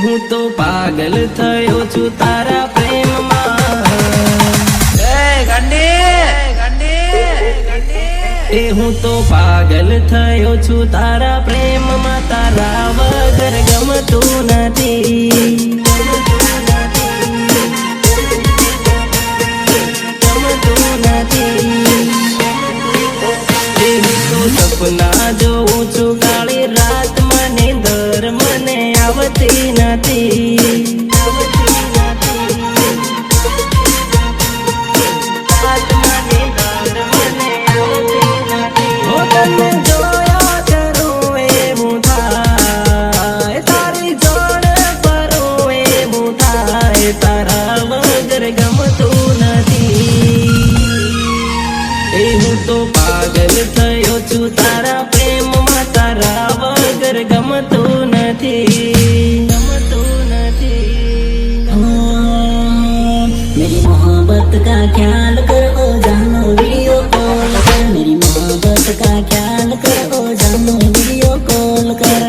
હું તો પાગલ થયો છું તારા પ્રેમમાં હું તો પાગલ થયો છું તારા પ્રેમમાં તારા વગર ગમતું નથી સપના જોઉં છું કાળી રાત મને દર મને આવતી નથી તને જોયા કરું એવું થાય તારી જોડ ફરું એવું થાય તારા વગર ગમતું નથી હું તો પાગલ થયો છું તારા પ્રેમમાં તારા વગર ગમતું નથી मेरी मोहब्बत का ख्याल करो जानो वीडियो कॉल कर मेरी मोहब्बत का ख्याल करो जानो वीडियो कॉल कर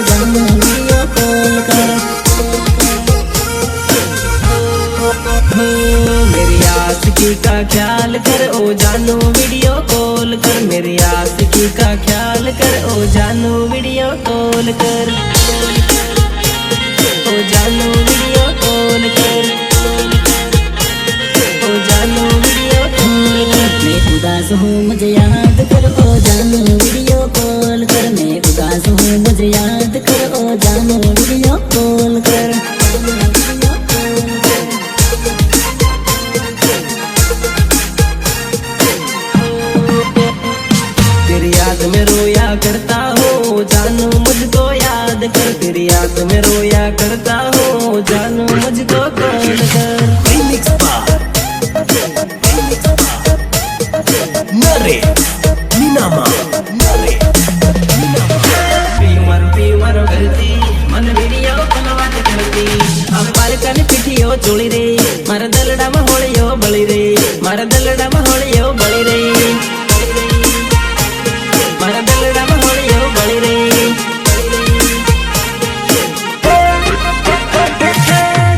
जानो वीडियो कॉल कर मेरी आशिकी का ख्याल कर ओ जानो वीडियो कॉल कर मेरी आशिकी का ख्याल कर ओ जानो वीडियो कॉल कर ओ जानो वीडियो कॉल कर ओ जानो वीडियो कॉल कर मैं उदास हूँ मुझे याद कर ओ जानो वीडियो कॉल कर मैं उदास हूँ मुझे याद कर ओ जानो वीडियो कॉल कर तेरी याद में रोया करता हो जानू मुझको याद कर तेरी याद में रोया करता हो जानू मुझको कॉल कर પીવર કરતી મને વિડિયો કોલ વાત કરતી હવે બાલકની પીઠીઓ ચોળી રે મારા દલડામાં હોળીઓ બળી રે મારા દલડામાં હોળીઓ બળી રે મારા દલડામાં હોળીઓ બળી રે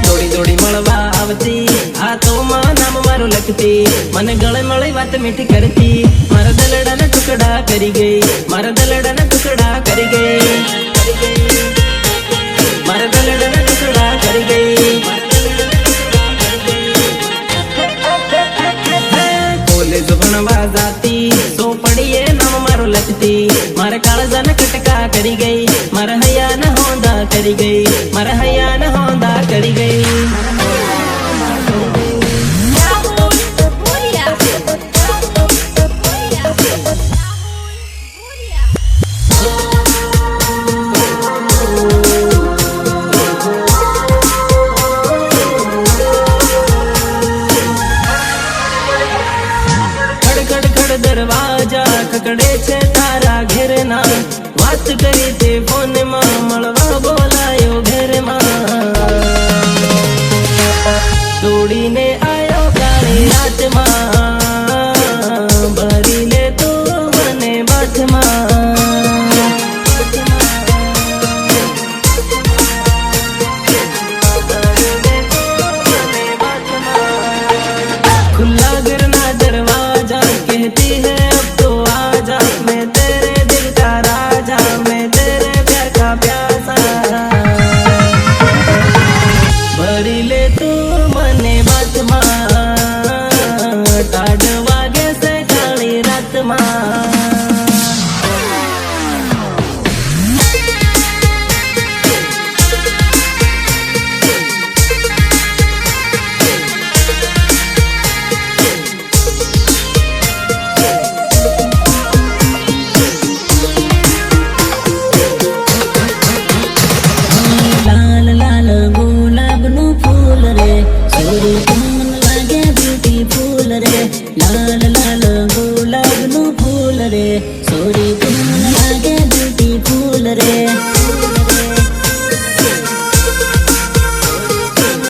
દોડી દોડી મળવા આવતી આ તો નામ મારું લખતી મને ગળે મળી વાત મીઠી કરતી મારા દલડાના ટુકડા કરી ગઈ મારા દલડાના ટુકડા કરી ગઈ મારા દલડાના ટુકડા કરી ગઈ કોલેજ ભણવા જાતી સોપડીએ નામ મારું લખતી મારા કાળજાના કટકા કરી ગઈ મારા હૈયાના હોંદા કરી ગઈ મારા હૈયાના હોંદા કરી ગઈ દરવાજા ખકડે છે તારા ઘેરના વાત કરી તે ફોનમાં મળવા